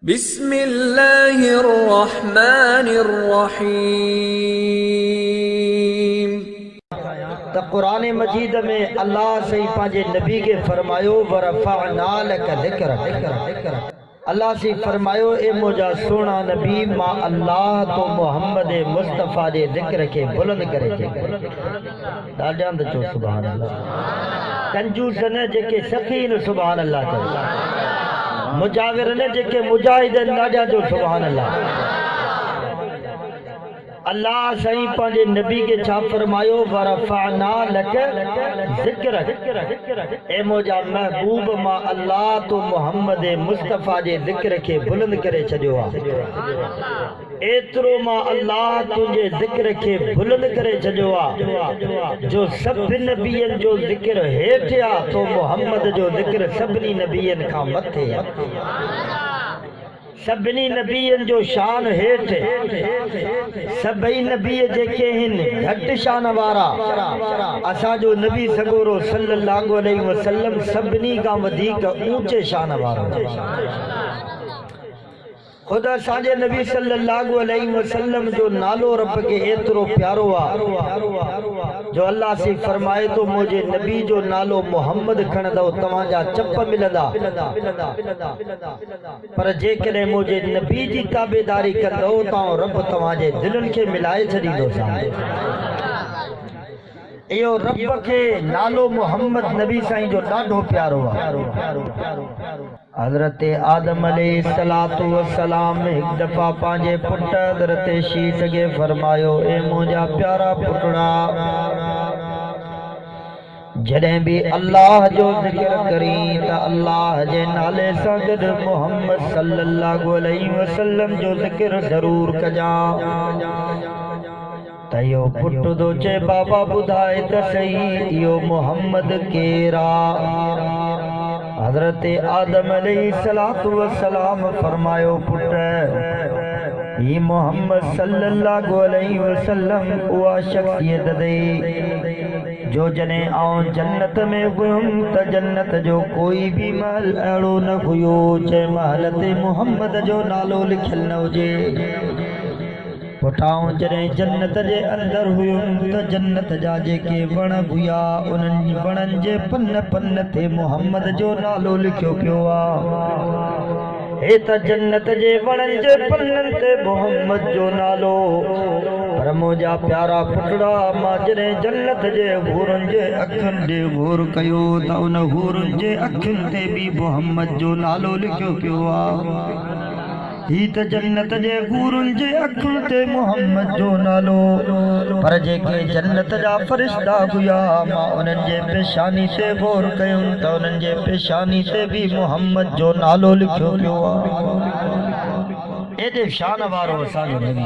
बिस्मिल्लाहिर्रहमानिर्रहीम। तो कुरान मजीद में अल्लाह से पांजे नबी के फरमायो वरफ़अना लक ज़िक्र। अल्लाह से फरमायो ए मुझा सोना नबी मां अल्लाह तो मोहम्मद मुस्तफ़ा दे ज़िक्र के बुलंद करे ॾाढा त चो सुभान अल्लाह। कंजूस ने जेके सखीन सुभान अल्लाह चओ, मुजाविर ने जेके मुजाहिदन ॾाढा चो सुभान अल्लाह। अल्लाह सही पांजे नबी के छा फरमायो वरफ़अना लक ज़िक्र। ए मोजा महबूब मां अल्लाह तो मोहम्मद मुस्तफ़ा जे ज़िक्र के बुलंद करे छडियो आ। एतरो मां अल्लाह तुझे ज़िक्र के बुलंद करे छडियो आ जो सब नबियन जो ज़िक्र हेठ आ तो मोहम्मद जो ज़िक्र सभनी नबियन का मथे आ। सभनी नबियन जो शान हेठ, सभई नबी जेके हिन घट शान वारा, असा जो नबी सगोरो सल्लल्लाहु अलैहि वसल्लम सभनी का वधीक ऊंचे शान वारो। खुद असांजे नबी सल्लल्लाहु अलैहि वसल्लम जो नालो रब के एतरो प्यारो आ जो अल्लाह से फरमाए तो मुझे नबी जो नालो मोहम्मद खणदो तवाजा चप मिलंदा, पर जेकॾहिं मुझे नबी जी ताबेदारी कंदो तो रब तवाजे दिलनि के मिलाए छॾींदो। इहो रब के नालो मोहम्मद नबी साईं जो ॾाढो प्यारो आ। हज़रत आदम अलैहिस्सलातु वस्सलाम एक दफ़ा पांजे पुट हज़रत शीस के फरमायो ए मुझा प्यारा पुटड़ा, जॾहिं भी अल्लाह जो ज़िक्र करी त अल्लाह जे नाले सां गॾु मोहम्मद सल्लल्लाहु अलैहि वसल्लम जो ज़िक्र ज़रूर कजा। तयो पुट दो चे बाबा बुधाए त सही इहो मोहम्मद केरा। हज़रत आदम अलैहिस्सलातु वस्सलाम फरमायो पुट ही मोहम्मद सल्लल्लाहु अलैहि वसल्लम उहा शख्सियत दे जो जने आऊं जन्नत में हुयम त जन्नत जो कोई भी महल अड़ो न हुयो चे महल ते मोहम्मद जो नालो लिखल न हुजे। पुठाऊं जॾहिं जन्नत जे अंदर हुयुम त जन्नत जा जेके वण हुया उन्हनि वणनि जे पन पन ते मोहम्मद जो नालो लिखियो पियो आ। हे त जन्नत जे वणनि जे पननि ते मोहम्मद जो नालो। पर मुंहिंजा प्यारा पुटड़ा मां जॾहिं जन्नत जे हूरनि जे अखियुनि ॾे गौर कयो त उन हूरनि जे अखियुनि ते बि मोहम्मद जो नालो लिखियो पियो आ। ही त जन्नत जे हूरनि जे अखियुनि ते मोहम्मद जो नालो। पर जेके जन्नत जा फरिश्ता हुया मां उन्हनि जे पेशानी ते गौर कयुमि त उन्हनि जे पेशानी ते बि मोहम्मद जो नालो लिखियो पियो आ। एॾे शान वारो असांजो नबी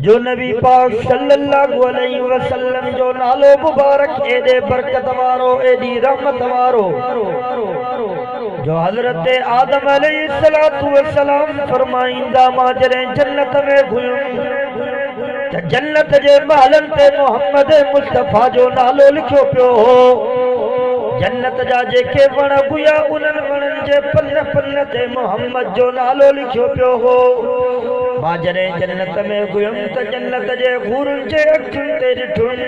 जो नबी पाक सल्लल्लाहु अलैहि वसल्लम जो नालो मुबारक एॾे बरकत वारो एॾी रहमत वारो जो हज़रत आदम अलैहिस्सलातु वस्सलाम फरमाईंदा मां जॾहिं जन्नत में हुयुमि त जन्नत जे महलनि ते मोहम्मद मुस्तफ़ा जो नालो लिखियो पियो हो। जन्नत जा जेके वण हुया उन्हनि वणनि जे पन पन ते मोहम्मद जो नालो लिखियो पियो हो। मां जॾहिं जन्नत में हुयुमि त जन्नत जे हूरनि जे अखियुनि ते ॾिठुमि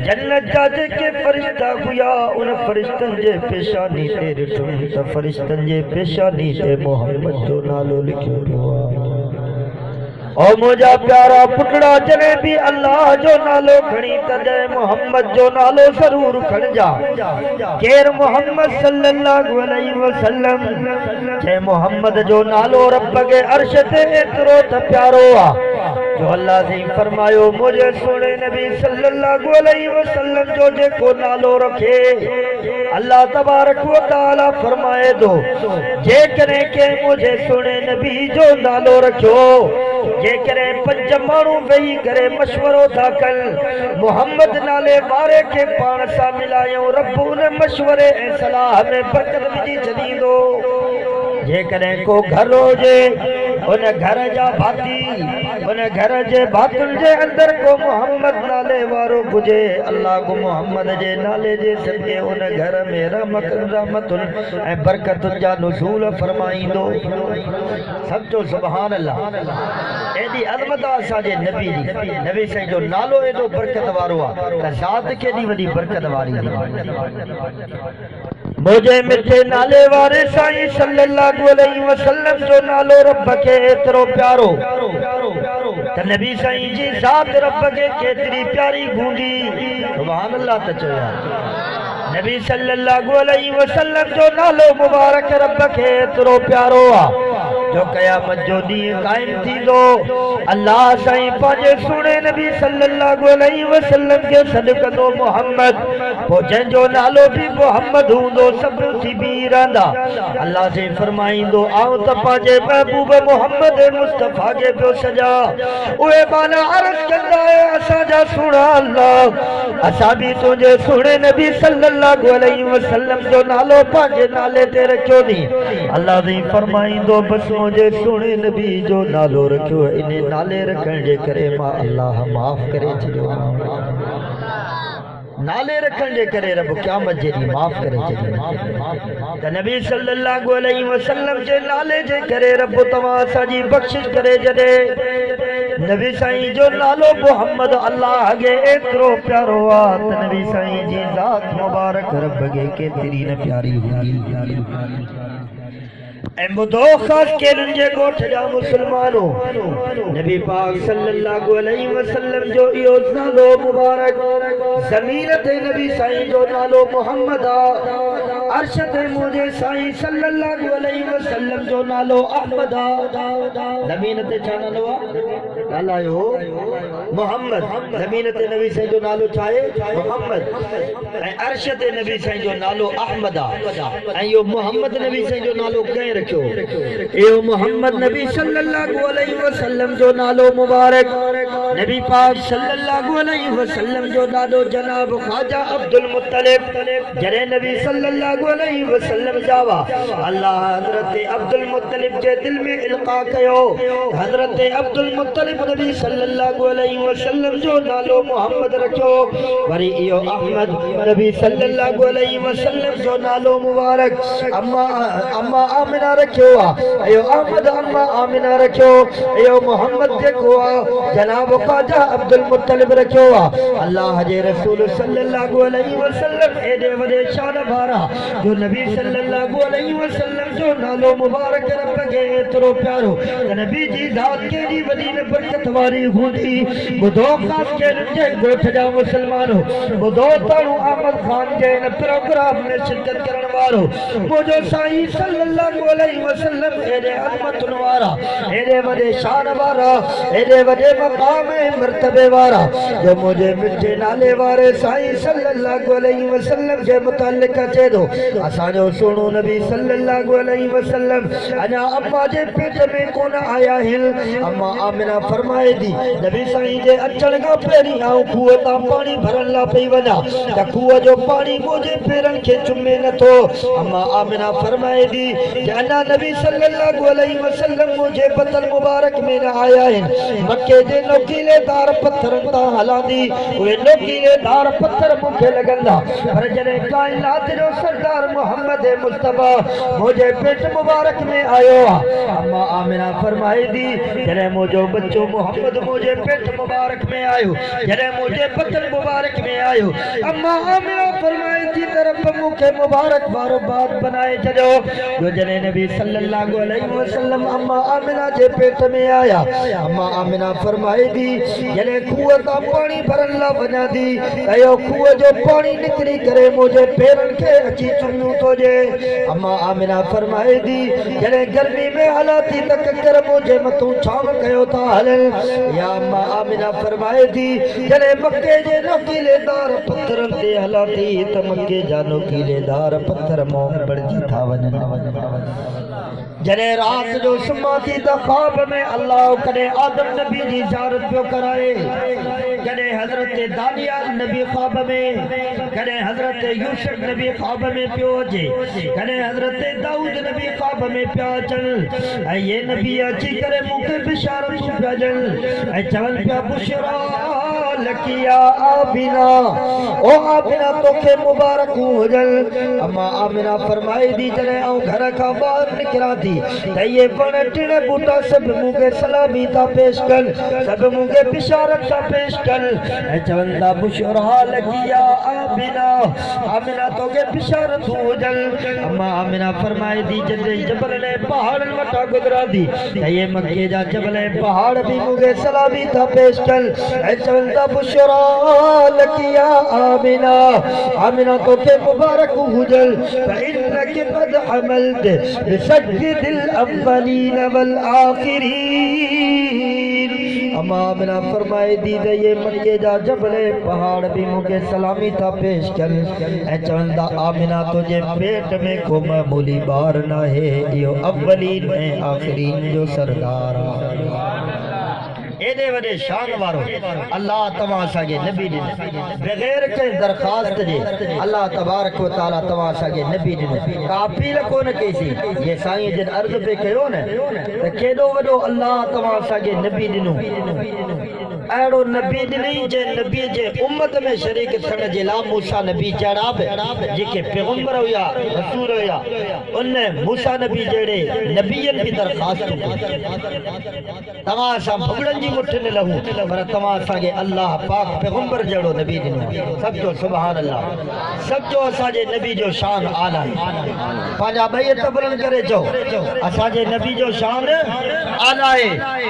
जन्नत जा जेके फरिश्ता हुया उन फरिश्तनि जे पेशानी ते ॾिठुमि त फरिश्तनि जे पेशानी ते मोहम्मद जो नालो लिखियो पियो आहे। ओ मुंहिंजा प्यारा पुटड़ा जॾहिं बि अल्लाह जो नालो खणी तॾहिं मोहम्मद जो नालो ज़रूर खणजा। केर मोहम्मद सल्लल्लाहु अलैहि वसल्लम जे मोहम्मद जो नालो रब के अर्श ते एतिरो त प्यारो आ जो अल्लाह जी फरमायो मुझे सोने नबी सल्लल्लाहु अलैहि वसल्लम जो जेको नालो रखे अल्लाह तबारक व तआला फरमाए दो जेकरे के मुझे सोने नबी जो नालो रखो जेकरे पंज माण्हू वेही करे मशवरो था कन मोहम्मद नाले वारे के पाण सां मिलायूं रब उन मशवरे ऐं सलाह में बरकत विझी छॾींदो। जेकॾहिं को घर हुजे उन घर जा भाती उन घर जे भातुन जे अंदर को मोहम्मद नाले वारो गुजे अल्लाह को मोहम्मद जे नाले जे सके उन घर में रहमतुन ए बरकतुन जा नुज़ूल फरमाईंदो। सब जो सुभान अल्लाह। एडी अज़मत असा जे नबी दी नबी साईं जो नालो एडो बरकत वारो आ त ज़ात केडी वडी बरकत वारी मुझे मिठे नाले वारे साईं सल्लल्लाहु अलैहि वसल्लम जो नालो रब के एतरो प्यारो त नबी साईं जी ज़ात रब के केतरी प्यारी गूंदी। सुभान अल्लाह त चया नबी सल्लल्लाहु अलैहि वसल्लम जो नालो मुबारक रब के एतरो प्यारो आ जो क़यामत जो ॾींहुं क़ाइम थींदो अल्लाह साईं पंहिंजे सुहिणे नबी सल्लल्लाहु अलैहि वसल्लम खे सॾु कंदो मोहम्मद। पोइ जंहिंजो नालो बि मोहम्मद हूंदो सभु थी बीह रहंदा। अल्लाह साईं फरमाईंदो आऊं त पंहिंजे महबूब मोहम्मद मुस्तफ़ा खे पियो सॼा उहे माना अर्ज़ कंदा असांजा सुहिणा अल्लाह असां बि तुंहिंजे सुहिणे नबी सल्लल्लाहु अलैहि वसल्लम जो नालो पंहिंजे नाले ते रखियो नी। अल्लाह साईं फरमाईंदो बसि मुझे सुने नबी जो नालो रखियो इन नाले रखण जे करे मां अल्लाह माफ करे छॾियो। नाले रखण जे करे रब क़यामत जे ॾींहुं माफ करे छॾियो त नबी सल्लल्लाहु अलैहि वसल्लम जे नाले जे करे रब तव्हां असांजी बख़्शिश करे जॾे नबी साईं जो नालो मोहम्मद अल्लाह खे एतिरो प्यारो आहे त नबी साईं जी ज़ात मुबारक रब खे केतिरी न प्यारी हुई। मुदो ख़ास केरन जे गोठ जा मुसलमानो नबी पाक सल्लल्लाहु अलैहि वसल्लम जो इहो नालो मुबारक ज़मीन ते नबी साईं जो नालो मोहम्मद आ अर्श ते मुझे साईं सल्लल्लाहु अलैहि वसल्लम जो नालो अहमद आ। ज़मीन ते छा नालो आ ॻाल्हायो मोहम्मद। ज़मीन ते नबी साईं जो नालो छा आहे मोहम्मद ऐं अर्श ते नबी साईं जो नालो अहमद आ ऐं इहो मोहम्मद नबी साईं जो नालो कंहिं रखियो इहो मोहम्मद नबी सल्लल्लाहु अलैहि वसल्लम जो नालो मुबारक नबी पाक सल्लल्लाहु अलैहि वसल्लम जो नालो जनाब ख्वाजा अब्दुल मुत्तलिब जॾहिं नबी सल्लल्लाहु अलैहि वसल्लम जावा अल्लाह हज़रत अब्दुल मुत्तलिब जे दिल में इल्क़ा कयो। हज़रत अब्दुल मुत्तलिब नबी सल्लल्लाहु अलैहि वसल्लम जो नालो मोहम्मद रखियो वरी इहो अहमद नबी सल्लल्लाहु अलैहि वसल्लम जो नालो मुबारक अम्मा आमिना रखियो आहे इहो अहमद अम्मा आमिना रखियो इहो मोहम्मद जेको आहे जनाब ख्वाजा अब्दुल मुत्तलिब रखियो आहे। अल्लाह जे रसूल सल्लल्लाहु अलैहि वसल्लम एॾे वॾे शान वारा जो नबी सल्लल्लाहु अलैहि वसल्लम जो नालो मुबारक रब खे एतिरो प्यारो त नबी जी ज़ात केॾी वॾी न बरकत वारी हूंदी। ॿुधो ख़ास केरनि जे ॻोठ जा मुसलमानो ॿुधो ताणू अहमद ख़ान जे हिन प्रोग्राम में शिरकत करण वारो मुंहिंजो साईं सल्लल्लाहु अलैहि वसल्लम एॾे अज़मतुन वारा एॾे वॾे शान वारा एॾे वॾे मक़ाम ऐं मर्तबे वारा जो मुंहिंजे मिठे नाले वारे साईं सल्लल्लाहु अलैहि वसल्लम जे मुतालिक़ चए थो असांजो सुहिणो नबी सल्लल्लाहु अलैहि वसल्लम अञा अम्मा जे पेट में कोन आया आहिनि। अम्मा आमिना फरमाए थी नबी साईं जे अचण खां पहिरीं आऊं खूह तां पाणी भरण लाइ पई वञा त खूह जो पाणी मुंहिंजे पेरनि खे चुमे नथो। अम्मा आमिना फरमाए थी अञा नबी सल्लल्लाहु अलैहि वसल्लम मुझे बतन मुबारक में न आया आहिनि मक्के जे नोकीलेदार पत्थरनि तां हलांदी उहे नोकीलेदार पत्थर मूंखे लॻंदा पर जॾहिं काइनात जो सरदार मोहम्मद मुस्तफ़ा मुंहिंजे पेट मुबारक में आयो आहे। अम्मा आमिना फरमाए थी जॾहिं मुंहिंजो बच्चो मोहम्मद मुंहिंजे पेट मुबारक में आयो जॾहिं मुंहिंजे बतन मुबारक में आयो अम्मा आमिना फरमाए थी तरफ़ मूंखे मुबारक वारो बात बनाए छॾियो जो जॾहिं नबी सल्लल्लाहु अलैहि वसल्लम अम्मा आमिना जे पेट में आया अम्मा आमिना फरमाए थी जॾहिं खूह तां पाणी भरण लाइ वञा थी इहो खूह जो पाणी निकिरी करे मुंहिंजे पेरनि खे अची चुमियो थो ॾिए। अम्मा आमिना फरमाए थी जॾहिं गर्मी में हला थी त ककर मुंहिंजे मथां छांव कयो था हलनि या अम्मा आमिना फरमाए थी जॾहिं मके जे नोकीलेदार पत्थरनि ते हला थी त मके जा नोकीलेदार पत्थर मोह पड़जी था वञनि। जॾहिं रात जो सुम्हां थी त ख्वाब में अल्लाह कॾहिं आदम नबी जी ज़ियारत पियो कराए कदे हजरत दानियाल नबी ख्वाब में, कदे हजरत यूसुफ नबी ख्वाब में पियो अचे, कदे हजरत दाऊद नबी ख्वाब में पिया अचनि। ऐं ये नबी अची करे मूंखे बिशारतूं पिया ॾियनि ऐं चवनि पिया बुशरा लकिया आबिना, ओ आबिना तोखे मुबारकूं हुजनि। अम्मा आमिना फरमाए दी जॾहिं आऊं घर खां ॿाहिरि निकिरां थी त इहे वण टिण बूटा सभु मूंखे सलामी था पेश कनि, सभु मूंखे बिशारत था पेश कनि ऐं चवनि था बुशरा लकिया आबिना, आमिना तोखे बिशारतूं हुजनि। अम्मा आमिना फरमाए दी जॾहिं जबल ने पहाड़नि वटां गुज़रां थी त इहे मके जा जबल पहाड़ बि मूंखे सलामी था पेश कनि ऐं चवनि था बुशरा लकिया आमिना, आमिना तोखे मुबारकूं हुजनि। फइन्नक क़द अमलत बिसय्यिदिल अव्वलीन वल आखिरीन। अम्मा आमिना फरमाए दी त ये मके जा जबल पहाड़ भी मूंखे सलामी था पेश कनि ऐं चवनि था आमिना तुंहिंजे पेट में को मामूली ॿार न आहे, इहो अव्वलीन ऐं आखिरीन जो सरदार आहे। एडे वडे शान वारो अल्लाह तव्हां असांखे नबी ॾिनो बग़ैर कंहिं दरख़्वास्त जे। अल्लाह तबारक व तआला तव्हां असांखे नबी ॾिनो, का अपील कोन कईसीं। ये साईं जिन अर्ज़ पे कयो न त केॾो वॾो अल्लाह तव्हां असांखे नबी ॾिनो, अहिड़ो नबी ॾिनई जंहिं नबीअ जे उम्मत में शरीक थियण जे लाइ मूसा नबी जहिड़ा बि जेके पैगंबर हुया रसूल हुया उन मूसा नबी जहिड़े नबीअनि बि दरख़्वास्तूं कयूं। तव्हां असां भुॻड़नि जी मुठ न लहूं पर तव्हां असांखे अल्लाह पाक पैगंबर जहिड़ो नबी ॾिनो। सभु जो सुभान अल्लाह, सभु जो असांजे नबी जो शान आला आहे। पंहिंजा ॿई हथ बुलंद करे चओ असांजे नबी जो शान आला आहे।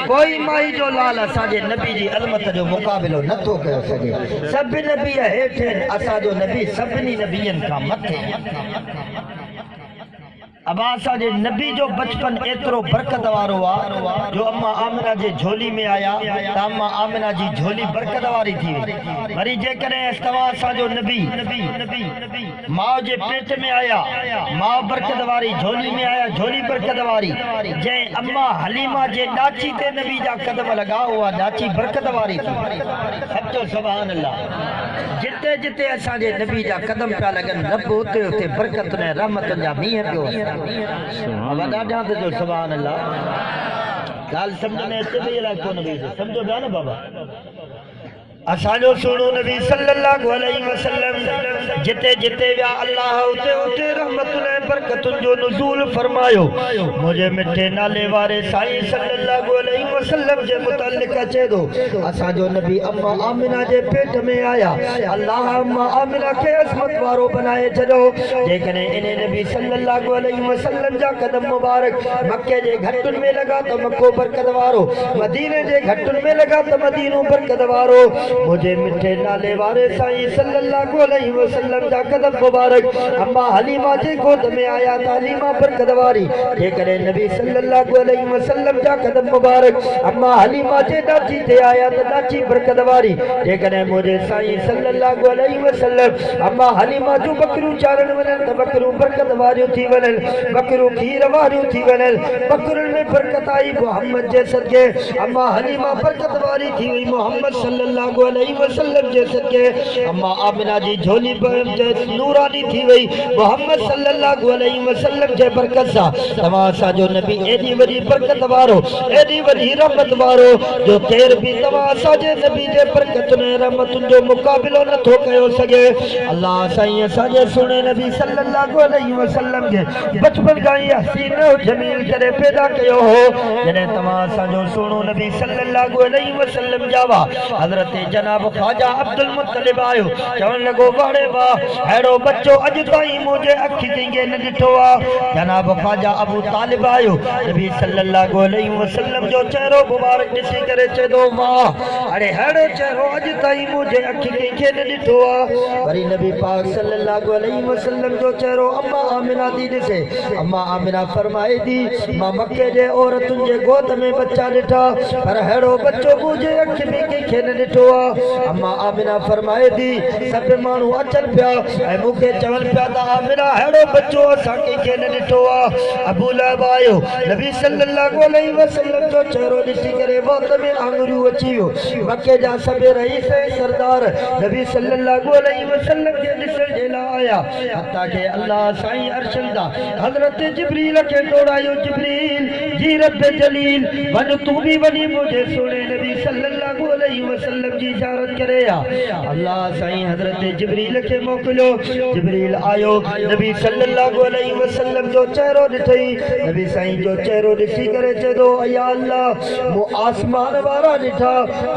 कोई माई जो लाल असांजे नबी जी अज़मत जो मुक़ाबिलो नथो करे सघे। सभु नबी हेठि आहिनि, असांजो नबी सभिनी नबियनि खां मथे। अबा असांजे नबी जो बचपन एतिरो बरकत वारो आहे जो अम्मा आमिना जे झोली में आया त अम्मा आमिना जी झोली बरकत वारी थी वई। वरी जेकॾहिं तव्हां असांजो नबी माउ जे पेट में आया, माउ बरकत वारी, झोली में आया, झोली बरकत वारी। जंहिं अम्मा हलीमा जे ॾाची ते नबी जा कदम लॻा उहा ॾाची बरकत वारी थी। सचो सुभान अल्लाह। जिते जिते असांजे नबी जा कदम पिया लॻनि रब उते उते बरकत ऐं रहमत जा मींहं पियो वॾा त जो सुभान अल्लाह। ॻाल्हि सम्झ में अचे पई अलाए कोन पई सम्झो पिया न बाबा। असांजो सुहिणो नबी सल्लल्लाहु अलैहि वसल्लम जिते जिते विया अल्लाह उते उते रहमतुन ऐं बरकतुन जो नुज़ूल फरमायो। मुझे मिठे नाले वारे साईं सल्लल्लाहु अलैहि वसल्लम जे मुतल्लिक़ अचे थो असांजो नबी अम्मा आमिना जे पेट में आया। अल्लाह अम्मा आमिना खे अज़मत वारो बनाए छॾियो। जेकॾहिं इन नबी सल्लल्लाहु अलैहि वसल्लम जा कदम मुबारक मके जे घटुनि में लॻा त मको बरकत वारो, मदीने जे घटुनि में लॻा त मदीनो बरकत वारो। मुझे मिठे नाले वारे साईं सल्लल्लाहु अलैहि वसल्लम जा कदम मुबारक अम्मा हलीमा जे गोद में आया त हलीमा बरकत वारी। जेकॾहिं नबी सल्लल्लाहु अलैहि वसल्लम जा कदम मुबारक अम्मा हलीमा जे ॾाची ते आया त ॾाची बरकत वारी। जेकॾहिं मुझे साईं सल्लल्लाहु अलैहि वसल्लम अम्मा हलीमा जूं बकरियूं चारण वञनि त बकरियूं बरकत वारियूं थी वञनि, बकरियूं खीर वारियूं थी वञनि। बकरियुनि में बरकत आई मोहम्मद जे सदके। अम्मा हलीमा बरकत वारी थी वई मोहम्मद सल्लल्लाहु अलैहि वसल्लम जे सदके। अम्मा आमिना जी झोली नूरानी थी वई मोहम्मद सल्लल्लाहु अलैहि वसल्लम जे बरकत सां। तव्हां असांजो नबी एॾी वॾी बरकत वारो, एॾी वॾी रहमत वारो जो केर बि तव्हां असांजे नबी जे बरकतुनि ऐं रहमतुनि जो मुक़ाबिलो नथो कयो सघे। अल्लाह साईं असांजे सुहिणे नबी सल्लल्लाहु अलैहि वसल्लम खे बचपन खां ई हसीन जमील करे पैदा कयो हो। जॾहिं तव्हां असांजो सुहिणो नबी सल्लल्लाहु अलैहि वसल्लम जा हुआ हज़रत जनाब ख्वाजा अब्दुल मुत्तलिब आयो चवण लॻो वाड़े वाह अहिड़ो बच्चो अॼु ताईं मुंहिंजे अखि कंहिंखे न ॾिठो आहे। जनाब ख्वाजा अबू तालिब आयो नबी सल्लल्लाहु अलैहि वसल्लम जो चेहरो मुबारक ॾिसी करे चए थो वाह अरे अहिड़ो चेहरो अॼु ताईं मुंहिंजे अखि कंहिंखे न ॾिठो आहे। वरी नबी पाक सल्लल्लाहु अलैहि वसल्लम जो चेहरो अम्मा आमिना थी ॾिसे। अम्मा आमिना फरमाए थी मां मके जे औरतुनि जे गोद में बच्चा ॾिठा पर अहिड़ो बच्चो मुंहिंजे अखि में कंहिंखे न ॾिठो आहे। अम्मा आमिना फरमाए थी सब मानू अचन पिया ऐं मूंखे चवनि पिया त आमिना अहिड़ो बच्चो असांखे कंहिं न ॾिठो आहे। अबू लहब आयो नबी सल्लल्लाहु अलैहि वसल्लम जो चेहरो ॾिसी करे वक़्त में आंगुरियूं अची वियो। मके जा सभु रईस सरदार नबी सल्लल्लाहु अलैहि वसल्लम खे ॾिसण जे लाइ आया हता के अल्लाह साईं अर्शद हज़रत जिब्रील खे दौड़ायो। जिब्रील जी रब जलील वञ तू भी वञी मुझे सोने नबी सल्लल्लाहु अलैहि वसल्लम जी ज़ियारत करे आ। अल्लाह साईं हज़रत जिब्रील खे मोकिलियो। जिब्रील आयो नबी सल्लल्लाहु अलैहि वसल्लम जो चेहरो ॾिठई। नबी साईं जो चेहरो ॾिसी करे चए थो या अल्लाह मूं आसमान वारा ॾिठा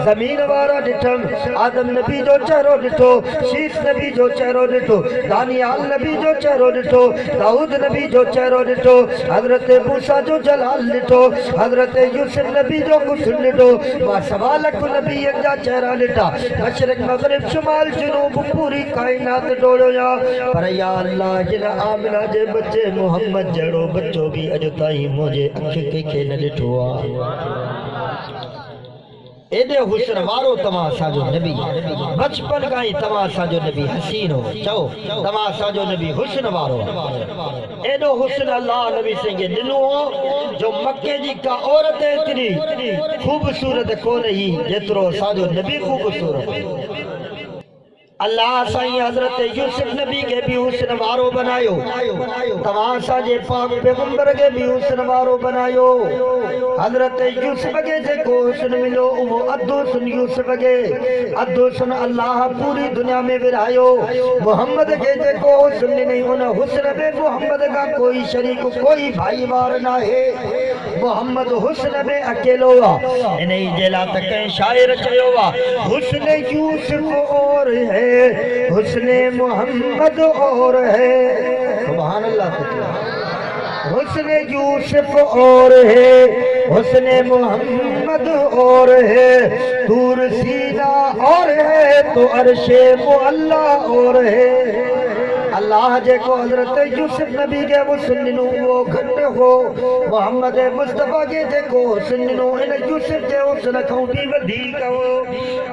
ज़मीन वारा ॾिठमि। आदम नबी जो चेहरो ॾिठो, शीश नबी जो चेहरो ॾिठो, दानियाल नबी जो चेहरो ॾिठो, दाऊद नबी जो चेहरो ॾिठो, हज़रत मूसा जो जलाल ॾिठो, हज़रत यूसुफ नबी जो गुस्ल ॾिठो। मां सवा लख नबीअनि जा चेहरा ॾिठा, मशरिक़ मग़रिब शुमाल जनूब पूरी काइनात डोड़िया पर या अल्लाह जिन आमिना जे बच्चे मोहम्मद जहिड़ो बच्चो भी अॼु ताईं मुंहिंजे अखि खे न ॾिठो आहे। एॾे हुस्न वारो तव्हां असांजो नबी बचपन खां ई तव्हां असांजो नबी हसीन हो। चओ तव्हां असांजो नबी हुस्न वारो एॾो हुस्न अल्लाह नबी सिंह खे ॾिनो हो जो मके जी का औरत एतिरी ख़ूबसूरत कोन हुई जेतिरो असांजो नबी ख़ूबसूरत। अल्लाह साईं हज़रत यूसुफ नबी के भी हुस्न वारो बनायो, तव्हां असांजे पाक पैगंबर के भी हुस्न वारो बनायो। हज़रत यूसुफ के जेको हुस्न मिलो उहो अधो सुन यूसुफ के अधो सुन अल्लाह पूरी दुनिया में विरायो। मोहम्मद के जेको हुस्न ॾिनई उन हुस्न में मोहम्मद का कोई शरीक कोई भाईवार ना है। मोहम्मद हुस्न में अकेलो आहे। इन जे लाइ त कंहिं शाइर चयो आहे हुस्न यूसुफ और है हुस्ने मोहम्मद और है। सुभान अल्लाह। हुस्ने यूसुफ और है हुस्ने मोहम्मद और है तूर सीना और है तो अर्शे मुअल्ला और है। अल्लाह जेको हज़रत यूसुफ नबी के हुस्न ॾिनो वो घट हो। मोहम्मद मुस्तफ़ा के जेको हुस्न ॾिनो इन यूसुफ जे हुस्न खां भी वधीक हो।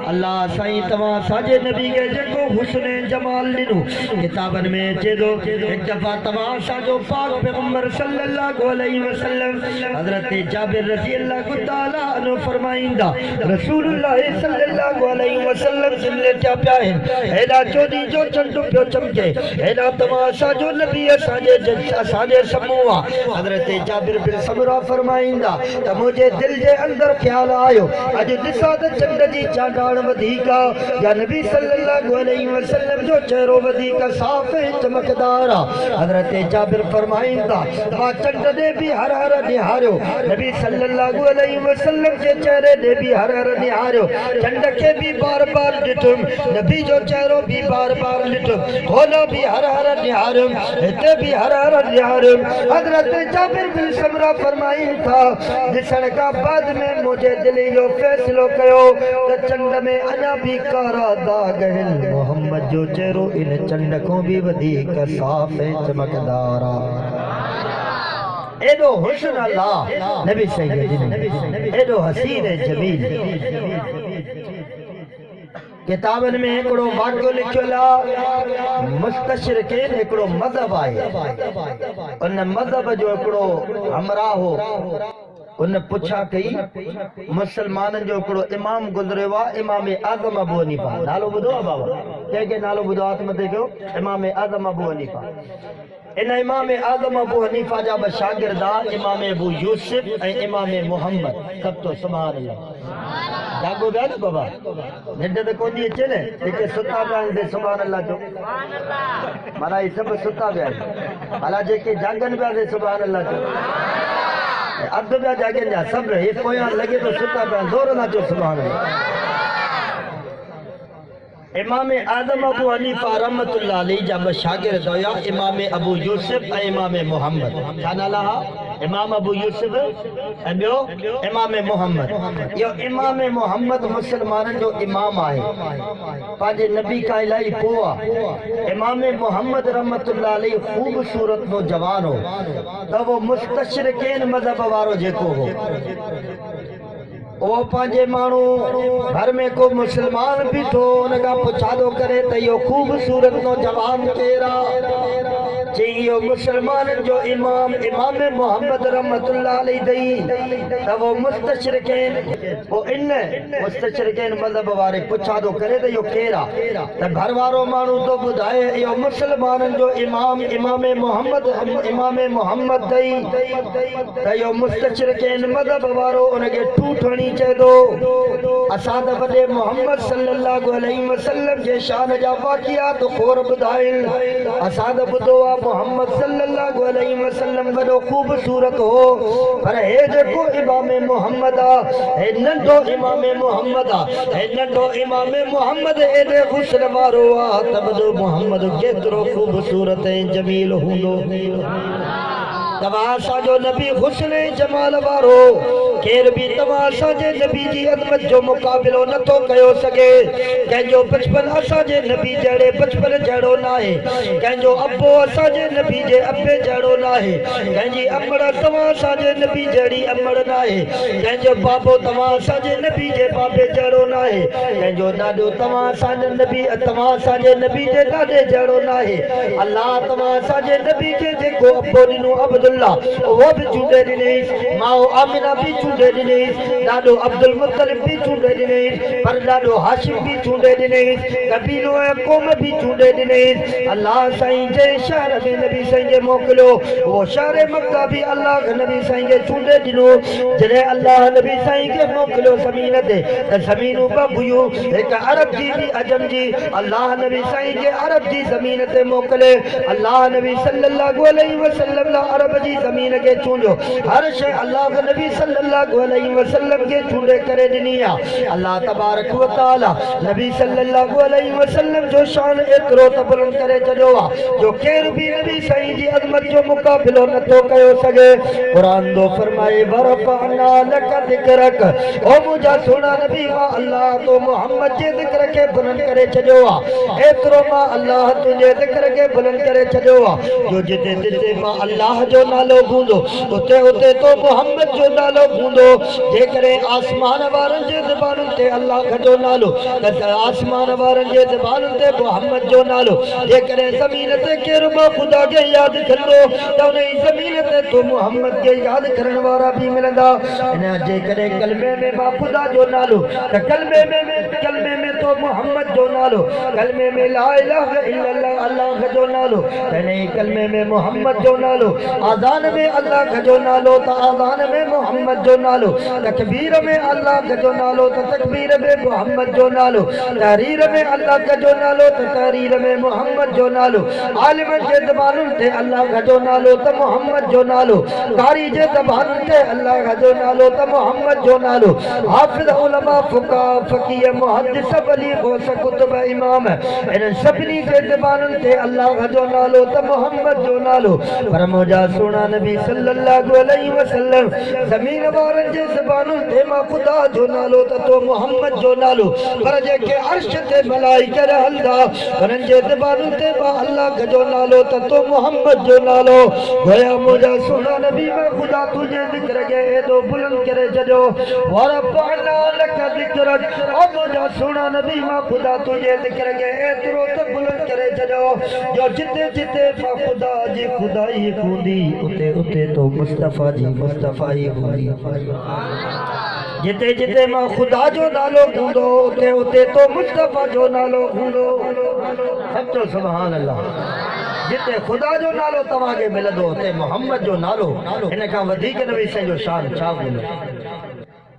अल्लाह साईं तव्हां असांजे नबी के जेको हुस्न जमाल ॾिनो किताबनि में अचे थो। हिकु दफ़ा तव्हां असांजो पाक पैगंबर सल्लल्लाहु अलैहि वसल्लम हज़रत जाबिर रज़ी अल्लाहु तआला अन्हु फरमाईंदा रसूलुल्लाह सल्लल्लाहु अलैहि वसल्लम जिले क्या पिया आहिनि हेॾा चोॾीं जो चंड पियो चमके हेॾा तव्हां असांजो नबी असांजे साम्हूं आहे। हज़रत जाबिर बिन समरा फरमाईंदा त मुंहिंजे दिलि जे अंदरि ख़्यालु आयो अॼु ॾिसां त चंड जी चांडाण वधीक आहे या नबी सल्लल्लाहु अलैहि वसल्लम जो चेहरो वधीक साफ़ ऐं चमकदार आहे। हज़रत जाबिर फरमाईंदा मां चंड ॾे बि हर हर निहारियो नबी सल्लल्लाहु अलैहि वसल्लम जे चेहरे ॾे बि हर हर निहारियो चंड खे बि बार बार ॾिठुमि नबी जो चेहरो बि बार बार ॾिठुमि होॾो बि हर हर निहारियुमि हिते बि हर हर निहारियुमि। हज़रत जाबिर बिन समरा फरमाइनि था ॾिसण खां बाद में मुंहिंजे दिलि इहो फ़ैसिलो कयो त चंड में अञा बि कारा दाग़ आहिनि मोहम्मद जो चेहरो इन चंड खां बि वधीक साफ़ ऐं चमकदार आहे। एॾो हुस्न अल्लाह नबी सही एॾो हसीन ऐं जमील। किताबनि में हिकिड़ो वाक़ियो लिखियल आहे मुस्तशरिक़ीन हिकिड़ो मज़हब आहे उन मज़हब जो हिकिड़ो हमराह हो उन पुछा कई मुसलमाननि जो हिकिड़ो इमाम गुज़रियो आहे इमाम आज़म अबू हनीफ़ा नालो ॿुधो आहे बाबा कंहिंखे नालो ॿुधो आहे हथ मथे कयो इमाम आज़म अबू हनीफ़ा। इन इमाम आज़म अबू हनीफ़ा जा ॿ शागिर्द इमाम अबू यूसुफ ऐं इमाम मोहम्मद सभु तो सुभान अल्लाह जागो पिया न बाबा निंड त कोन थी अचे न हिते सुता पिया आहिनि सुभान अल्लाह जो माना ही सभु सुता पिया आहिनि भला जेके जागनि पिया से सुभान अल्लाह जो अधु पिया जागनि जा सभु हे पोयां लॻे थो सुता पिया ज़ोर न जो सुभान अल्लाह। इमाम आज़म अबू हनीफ़ा रहमतुल्लाह अलैहि जा ॿ शागिर्द हुया इमाम अबू यूसुफ ऐं इमाम मोहम्मद। छा नाला हुआ इमाम अबू यूसुफ ऐं ॿियो इमाम मोहम्मद। इहो इमाम मोहम्मद मुसलमाननि जो इमाम आहे पंहिंजे नबी खां इलाही पोइ आहे। इमाम मोहम्मद रहमतुल्लाह अलैहि ख़ूबसूरत नौजवान हो त उहो मुस्तशरिक़ीन मज़हब वारो जेको हो वो पांजे मानू घर में को मुसलमान भी तो उनका पुछादो करे तो यो खूबसूरत नौजवान केरा चाहिए मुसलमान जो इमाम इमाम मोहम्मद रहमतुल्लाह अलैहि दई तब वो मुस्तशरिकीन वो इन मुस्तशरिकीन मजहब वाले पुछादो करे तो यो केरा त घर वारो मानू तो बुधाए यो मुसलमान जो इमाम इमाम मोहम्मद दई त यो मुस्तशरिकीन मजहब वारो उनके टूटणी चे दो असां त वडे मोहम्मद सल्लल्लाहु अलैहि वसल्लम जे शान जा वाक़ियात खोर बुधाइल असां त बुधो मोहम्मद सल्लल्लाहु अलैहि वसल्लम वडो खूबसूरत हो पर हे देखो इमाम मोहम्मद हे नंढो इमाम मोहम्मद हे नंढो इमाम मोहम्मद एडे हुस्न वारो आ तब मोहम्मद केतरो खूबसूरत ऐं जमील हूंदो तवासा जो नबी हुस्न जमाल वारो केर भी तवासा जे नबी जी अजमत जो मुकाबिलो न तो कयो सके कंजो बचपन असा जे नबी जड़े बचपन जड़ो ना है कंजो अब्बो असा जे नबी जे अब्बे जड़ो ना है कंजी अमड़ तवासा जे नबी जड़ी अमड़ ना है कंजो बाबो तवासा जे नबी जे बाबे जड़ो ना है कंजो दादो तवासा जे नबी जे दादे जड़ो ना है अल्लाह तवासा जे नबी के जेको अब्बो दिनो अब्दुल्लाह वो भी चूंडे दिने माओ आमिना भी चूंडे दिने दादो अब्दुल मुत्तलिब भी चूंडे दिने पर दादो हाशिम भी चूंडे दिने कबीलो कौम भी चूंडे दिने अल्लाह साईं जे शहर में नबी साईं जे मोकलो वो शहर मक्का भी अल्लाह नबी साईं के चूंडे दिनो जने अल्लाह नबी साईं के मोकलो ज़मीन ते त ज़मीनू बबुयो एक अरब जी भी अजम जी अल्लाह नबी साईं के अरब जी ज़मीन ते मोकले अल्लाह नबी सल्लल्लाहु अलैहि वसल्लम ला अरब जी ज़मीन के चूंडो हर शे अल्लाह नबी सल्लल्लाहु अलैहि वसल्लम के चूंडे करे दिनिया अल्लाह तबारक व तआला नबी सल्लल्लाहु अलैहि वसल्लम जो शान एतरो त बुलंद करे छॾियो आहे जो केर भी नबी साईं जी अज़मत जो मुकाबिलो न तो कयो सके कुरान दो फरमाए वरफ़अना लक ज़िक्रक ओ मुझा सोना नबी वा अल्लाह तो मोहम्मद जे ज़िक्र के बुलंद करे छॾियो आहे एतरो मां अल्लाह तुझे ज़िक्र के बुलंद करे छॾियो आहे जो जिते जिते मां अल्लाह जो नालो गूंदो उते उते तो मोहम्मद जो नालो गूंदो जेकरे आसमान वारन जे ज़बानुन ते अल्लाह जो नालो त आसमान वारन जे ज़बानुन ते मोहम्मद जो नालो जेकरे ज़मीन ते केर मां खुदा के याद कंदो त उन ज़मीन ते तो मोहम्मद के याद करण वारा भी मिलंदा इन जेकरे कलमे में मां खुदा जो नालो त कलमे में तो मोहम्मद जो नालो कलमे में ला इलाहा इल्लल्लाह अल्लाह जो नालो तने कलमे में मोहम्मद जो नालो आज़ान में अल्लाह जो नालो त आज़ान में मोहम्मद जो नालो तकबीर में अल्लाह जो नालो त तकबीर में मोहम्मद जो नालो तहरीर में अल्लाह जो नालो त तहरीर में मोहम्मद जो नालो आलिम जे ज़बानुन ते अल्लाह जो नालो त मोहम्मद जो नालो कारी जे ज़बानुन ते अल्लाह जो नालो त मोहम्मद जो नालो हाफिज़ उलमा फुका फकीह मुहद्दिस वली गौस कुतुब इमाम इन सभिनी जे ज़बानुन ते अल्लाह जो नालो त मोहम्मद जो नालो पर मुझा सोना नबी सल्लल्लाहु अलैहि वसल्लम ज़मीन वारन जे ज़बानुन ते मां खुदा जो नालो त तो मोहम्मद जो नालो पर जेके अर्श ते मलाइका रहंदा उन्हनि जे ज़बानुन ते मां अल्लाह जो नालो त तो मोहम्मद जो नालो गोया मुझा सोना नबी मां खुदा तुझे ज़िक्र के एदो बुलंद करे छॾियो वरफ़अना लक ज़िक्रक ओ मुझा सोना नबी मां खुदा तुझे ज़िक्र के एतिरो त बुलंद करे छॾियो जो जिते जिते मां खुदा जी खुदाई हूंदी उते उते तो मुस्तफ़ा जी मुस्तफ़ाई हूंदी जिते जिते मां खुदा जो नालो हूंदो उते उते तो मुस्तफ़ा जो नालो हूंदो सचो सुभान अल्लाह जिते खुदा जो नालो तव्हांखे मिलंदो उते मोहम्मद जो नालो हिन खां वधीक नबी साईं जो शान छा हूंदो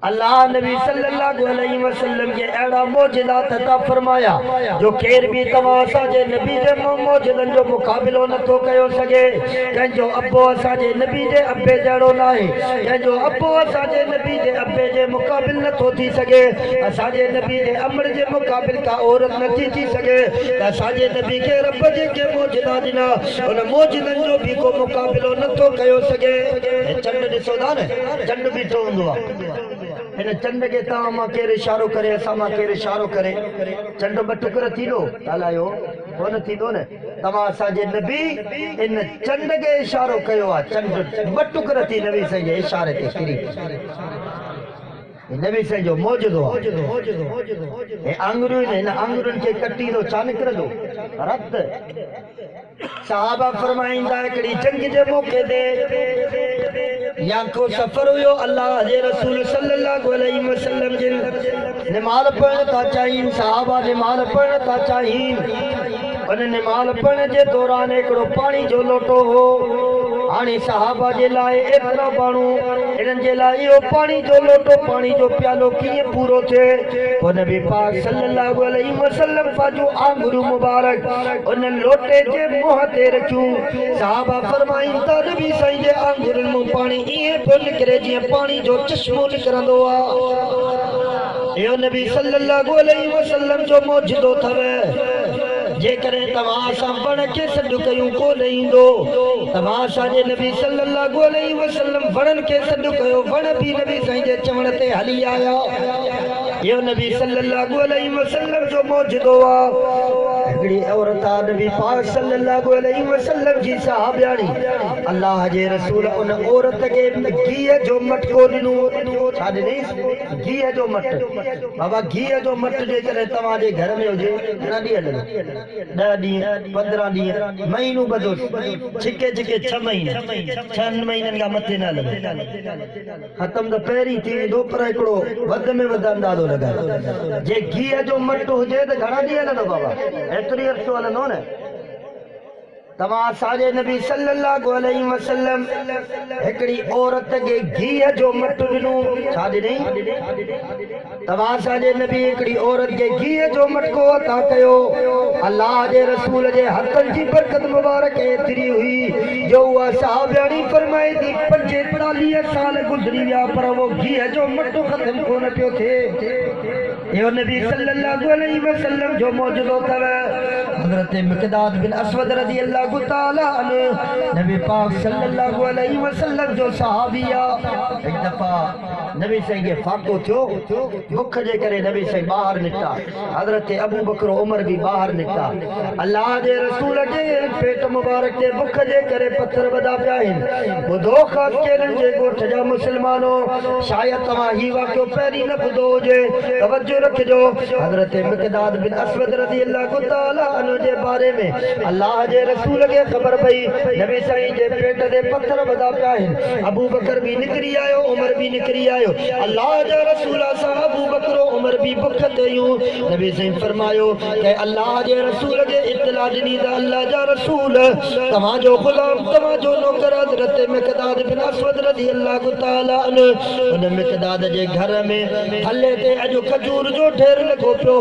अल्लाह नबी सल्लल्लाहु अलैहि वसल्लम के एड़ा मौजज़ात अता फरमाया जो केर भी तवासा जे नबी जे मौजज़न जो मुकाबिलो न तो कयो सके कंजो अब्बो असा जे नबी जे अब्बे जड़ो ना है कंजो अब्बो असा जे नबी जे अब्बे जे मुकाबिल न तो थी सके असा जे नबी जे अमर जे मुकाबिल का औरत न थी सके असा जे नबी के रब जे के मौजज़ा दिना उन मौजज़न जो भी को मुकाबिलो न तो कयो सके चंड दिसो दा न चंड भी तो हुंदो आ इन चंड के तव्हां मां केरु इशारो करे असां मां केरु इशारो करे चंड ॿ टुकर थींदो ॻाल्हायो कोन थींदो न तव्हां असांजे नबी इन चंड खे इशारो कयो आहे चंड ॿ टुकर थी नबी साईं जे इशारे ते किरी नबी से जो मौजूदो ए अंगुरु ने न अंगुरन के कट्टी दो चानक दो रत सहाबा फरमाइंदा एकड़ी जंग जे मौके दे या को सफर हुयो अल्लाह जे रसूल सल्लल्लाहु अलैहि वसल्लम जिन नमाज पढ़ता चाहिए सहाबा नमाज पढ़ता चाहिए उन नमाज पढ़ने जे दौरान एकड़ो पानी जो लोटो हो आने सहाबा जे लाए एतरा बाणू इनन जे लाए ओ पानी जो लोटो पानी जो प्यालो किए पूरो थे ओ नबी पाक सल्लल्लाहु अलैहि वसल्लम पाजो आंगुरु मुबारक उन लोटे जे मुंह ते रखियो सहाबा फरमाइन ता नबी साईं जे आंगुरु मु पानी इए फुल करे जे पानी जो चश्मो निकरंदो आ यो नबी सल्लल्लाहु अलैहि वसल्लम जो मौजूदो थवे जे करे तवां सां बण के सॾु कयूं को न ईंदो तवां असांजे नबी सल्लल्लाहु अलैहि वसल्लम वणन के सॾु कयो वण बि नबी साईं जे चवण ते हली आया यो नबी सल्लल्लाहु अलैहि वसल्लम जो मौजूदो आ हिकड़ी औरत आ नबी पाक सल्लल्लाहु अलैहि वसल्लम जी सहाबियाणी अल्लाह जे रसूल उन औरत के घी जो मटको दिनो छा ॾिनी घी जो मट बाबा घी जो मट जे करे तवां जे घर में हुजे ना ॾींहं 10 ॾींहं 15 ॾींहं महीनो बदो छिके छिके 6 महीननि खां मथे न लॻे ख़त्म त पहिरीं थी वेंदो पर हिकिड़ो वध में वध अंदाज़ो लॻायो जे घीअ जो मट हुजे त घणा ॾींहं हलंदो बाबा एतिरी अरसो हलंदो न तवां असांजे नबी सल्लल्लाहु अलैहि वसल्लम हिकड़ी औरत के घी जो मट ॾिनो छा ॾिनई तवां असांजे नबी हिकड़ी औरत के घी जो मटको अता कयो अल्लाह जे रसूल जे हथन जी बरकत मुबारक एतिरी हुई जो उहा सहाबियाणी फरमाए थी 45 साल गुज़री विया पर वो घी जो मटो ख़त्म कोन पियो थिए यो नबी सल्लल्लाहु अलैहि वसल्लम जो मौजूदो तव हजरत मिक़दाद बिन अस्वद रज़ी अल्लाहु ताला अन्हु नबी पाक सल्लल्लाहु अलैहि वसल्लम जो सहाबिया एक दफा नबी सही के फाको थियो भूख जे करे नबी सही बाहर निकता हजरत अबू बकर उमर भी बाहर निकता अल्लाह जे रसूल जे पेट मुबारक जे भूख जे करे पत्थर बदा पिया आहिनि ॿुधो ख़ास केरन जे ॻोठ जा मुस्लमानो शायद तव्हां ही वाक़ियो पहिरीं न ॿुधो हुजे तवज्जो रखिजो हजरत मिक़दाद बिन अस्वद रज़ी अल्लाहु ताला अन्हु जे बारे में अल्लाह जे रसूल के खबर पई नबी साईं जे पेट ते पत्थर बदा पिया आहिनि अबू बकर भी निकरी आयो उमर भी निकरी आयो अल्लाह जा रसूल सा अबू बकर उमर भी भुख ते यूं नबी साईं फरमायो कि अल्लाह जे रसूल के इत्तला ॾिनी त अल्लाह जा रसूल तव्हां जो गुलाम तव्हां जो नौकर हजरत मिक़दाद बिन अस्वद रज़ी अल्लाहु ताला अन्हु उन मिक़दाद जे घर में थल्ले ते अॼु खजूर जो ढेर लॻो पियो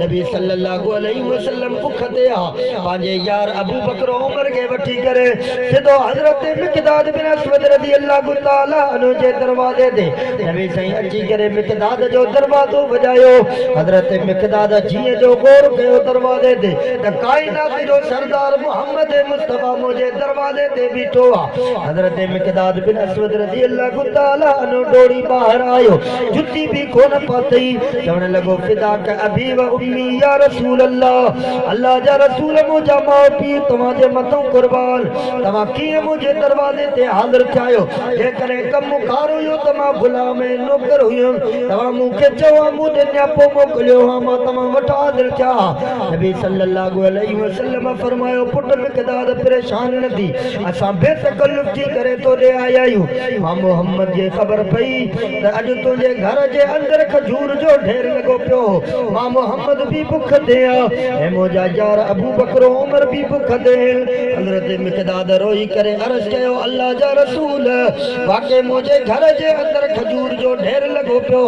नबी सल्लल्लाहु अलैहि वसल्लम भुख ते आ पंहिंजे यार अबू बकर उमर के वठी करे सिधो हजरत मिक़दाद बिन अस्वद रज़ी अल्लाहु ताला अन्हु जे दरवाजे ते नबी साईं अची करे मिक़दाद जो दरवाजो बजायो हजरत मिक़दाद जीअं जो गौर कयो दरवाजे ते त कायनात जो सरदार मोहम्मद मुस्तफा मुझे दरवाजे ते बीठो आ हजरत मिक़दाद बिन अस्वद रज़ी अल्लाहु ताला अन्हु डोड़ी बाहर आयो जुती भी कोन पातई चवण लगो फिदा का अभी व उम्मी या रसूल अल्लाह जा रसूल मुझा माउ पीउ तव्हां जे मथों कुर्बान तव्हां कीअं मुंहिंजे दरवाजे ते हाज़िर थिया आहियो जेकॾहिं कमु कार हुयो त मां गुलाम ऐं नौकर हुयुमि तव्हां मूंखे चओ मुंहिंजे न्यापो मोकिलियो हा मां तव्हां वटि हाज़िर थिया नबी सल्लल्लाहु अलैहि वसल्लम फरमायो पुट मिक़दाद परेशान न थी असां बेतकल्लुफ़ थी करे तोॾे आया आहियूं मां मोहम्मद जे ख़बर पई त अॼु तुंहिंजे घर जे अंदरि खजूर जो ढेर लॻो पियो मां मोहम्मद भी भुख ते ऐं मुंहिंजा यार अबू बकर उमर भी भुख ते हज़रत मिक़दाद रोई करे अर्ज़ कयो अल्लाह जा रसूल वाक़ई मुंहिंजे घर जे अंदरि खजूर जो ढेर लॻो पियो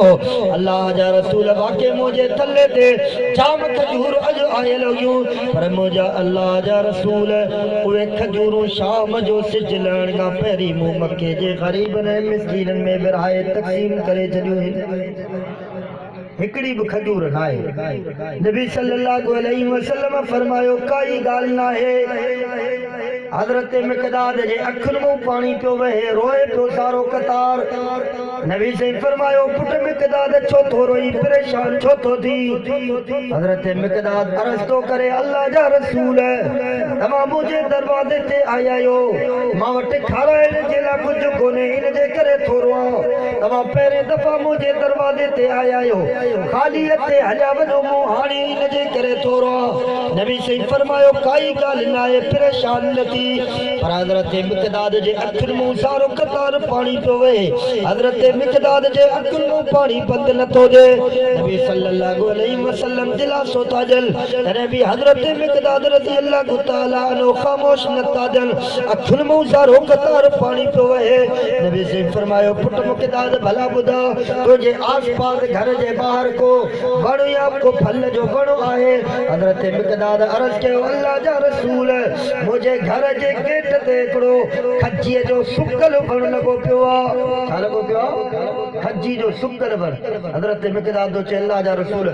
अल्लाह जा रसूल वाक़ई मुंहिंजे थल्ले ते जाम खजूर अॼु आयल हुयूं पर मुंहिंजा अल्लाह जा रसूल उहे खजूरूं शाम जो सिज लहण खां पहिरीं मूं मके जे ग़रीबनि ऐं मिस्कीननि में विरहाए तक़सीम करे छॾियूं हिकड़ी भी खजूर नाहे नबी सल्लल्लाहु अलैहि वसल्लम फरमायो काई गाल ना है हजरत मिक़दाद जे अखियुनि में पानी पियो वहे रोए पियो सारो कतार नबी से फरमायो पुट मिक़दाद छो थो रोई परेशान छो थो थी हजरत मिक़दाद अर्ज़ तो करे अल्लाह जा रसूल तव्हां मुंहिंजे दरवाजे ते आया आहियो मां वटि खाराइण जे लाइ कुझु कोन्हे इन जे करे थो रोआं तवा पहरे दफा मुझे दरवाजे ते आया हो खाली हथे हलिया वनो मुहानी इन जे करे थोरो नबी सही फरमायो काई गाल ना है परेशान नथी पर हजरत मिकदाद जे अखिन मुंह सारो कतार पानी पवे हजरत मिकदाद जे अखिन मुंह पानी बंद न तो दे नबी सल्लल्लाहु अलैहि वसल्लम दिलासो ताजल तने भी हजरत मिकदाद रज़ी अल्लाह तआला अन्हु खामोश न ताजल अखिन मुंह सारो कतार पानी पवे नबी से फरमायो पुट मिकदाद भला बुधा तुझे आस-पास घर जे बाहर को वण या को फल जो वण आए हजरत मिकदाद अर्ज के अल्लाह जा रसूल मुझे घर जे गेट ते एकड़ो खजी जो सुकल वण लगो पियो छा लगो पियो खजी जो सुकल वण हजरत मिकदाद जो चे अल्लाह जा रसूल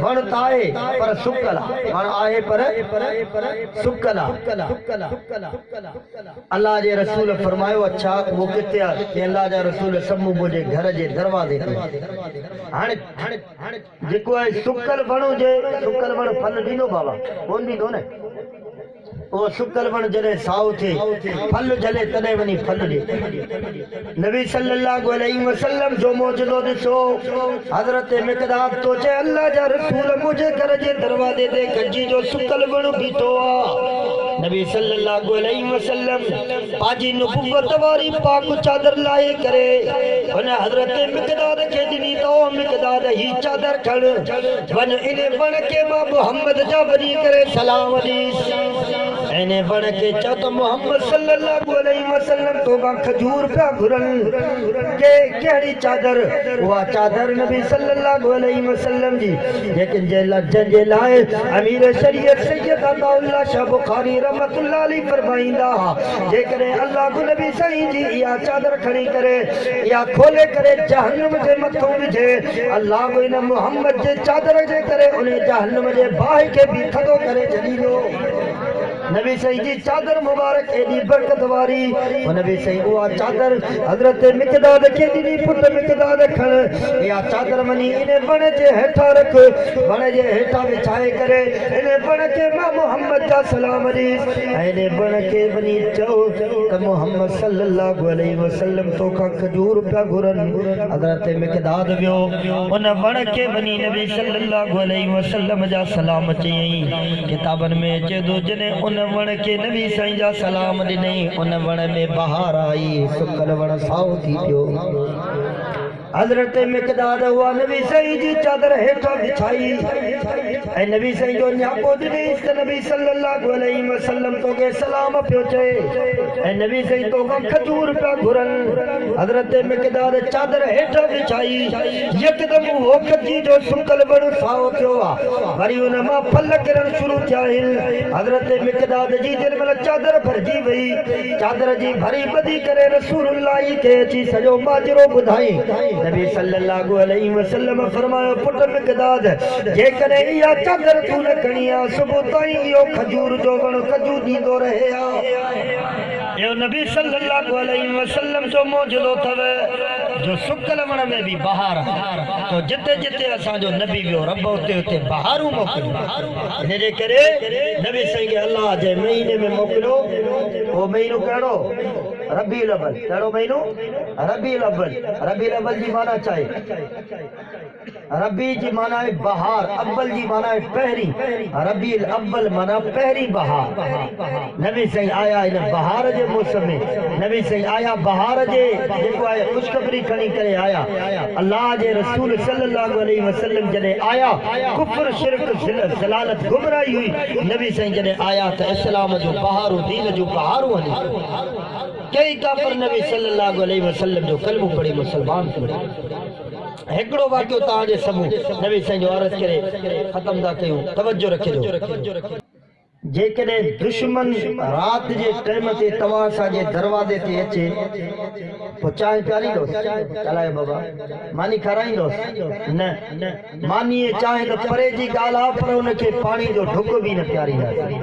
वण ताए पर सुकल वण आए पर सुकल अल्लाह जे रसूल फरमायो अच्छा वो किथे है अल्लाह जा रसूल सम्मू मुझे घर जे दरवाजे ते हाणे जेको है सुकल वण जे सुकल वण फल दीनो बाबा कोन दीनो ने ओ सुकल वण जने साउ थे फल जले तने वनी फल दे नबी सल्लल्लाहु अलैहि वसल्लम जो मौजूदो दिसो हजरत मिकदाद तो चे अल्लाह जा रसूल मुझे घर जे दरवाजे ते गंजी जो सुकल वण बीठो आ नबी सल्लल्लाहु अलैहि वसल्लम पाजी नबुवत वारी पाक चादर लाए करे उन हजरत मिकदाद के दिनी तो मिकदाद ही चादर खण वन इने बण के मां मोहम्मद जा बनी करे सलाम हदीस एने बण के चत मोहम्मद सल्लल्लाहु अलैहि वसल्लम तो बा खजूर का घुरन के केड़ी चादर वा चादर नबी सल्लल्लाहु अलैहि वसल्लम जी लेकिन जे लजन जे लाए अमीर शरीयत सैयद अताउल्लाह शाह बुखारी रहमतुल्लाह अलैहि फरमाइंदा जे करे अल्लाह को नबी सही जी या चादर खणी करे या खोले करे जहन्नम जे मथो विझे अल्लाह को इन मोहम्मद जे चादर जे करे उन्हें जहन्नम जे बाहि के भी थदो करे जलीलो नबी सही जी चादर मुबारक एडी बरकत वारी नबी सही वो चादर हजरत मिकदाद के दिनी पुट मिकदाद खण या चादर मनी इने बण जे हेठा रख बण जे हेठा बिछाए करे इने बण के मां मोहम्मद जा सलाम हदीस इने बण के बनी चो त मोहम्मद सल्लल्लाहु अलैहि वसल्लम तो का खजूर पे घुरन हजरत मिकदाद वियो उन बण के बनी नबी सल्लल्लाहु अलैहि वसल्लम जा सलाम चई किताबन में चे दो जने उन वण के नबी साईं जा सलाम ॾिनई उन वण में बहार आई सुकल वण साओ थी पियो हजरत मिकदाद हुआ नबी सही जी चादर हेठा बिछाई ऐ नबी सही जो न्यापो ॾिनी त नबी सल्लल्लाहु अलैहि वसल्लम तो के सलाम पियो चए ऐ नबी सही तो का खजूर पिया घुरन हजरत मिकदाद चादर हेठा बिछाई यकदम वो खजी जो सुकल वण साओ थियो वरी उन मां फल किरण शुरू थिया हजरत मिकदाद जी दिल में चादर भरजी वई चादर जी भरी बदी करे रसूलुल्लाह के अची सजो माजरो बुधाई नबी सल्लल्लाहु अलैहि वसल्लम फरमायो पुट मिकदाद जे करे या चादर तू न खणिया सुबह ताईं यो खजूर जो वण खजू दींदो रहे यो नबी सल्लल्लाहु अलैहि वसल्लम जो मौजूदो थव जो सुकल वण में भी बहार तो जिते जिते असा जो नबी वियो रब उते उते बहारू मोकिलियो इन जे करे नबी सही अल्लाह जे महीने में मोकिलियो वो महीनो कहिड़ो रबीउल अव्वल कहिड़ो महीनो रबीउल अव्वल जी माना चाहे रबी जी माना है बहार अव्वल जी माना है पहरी रबीउल अव्वल माना पहरी बहार नबी सही आया इन बहार जे मौसम में नबी सही आया बहार जे जेको आहे खुशखबरी खणी करे आया अल्लाह जे रसूल सल्लल्लाहु अलैहि वसल्लम जने आया कुफ्र शिरक ज़लालत गुमराही हुई नबी सही जने आया त इस्लाम जो बहारो दीन जो बहारो हली कई काफिर नबी सल्लल्लाहु अलैहि वसल्लम जो कलमो पढ़ी मुसलमान थे एकड़ो वाक्यो ता जे समूह नबी सही जो अर्ज करे खत्म दा कयो तवज्जो रखियो जेकॾहिं दुश्मन रात जे टाइम ते तव्हां असांजे दरवाज़े ते अचे पोइ चांहि पियारींदोसि चलाए बाबा मानी खाराईंदोसि न मानी चांहि त परे जी ॻाल्हि आहे पर उनखे पाणी जो ढुक बि न पियारींदासीं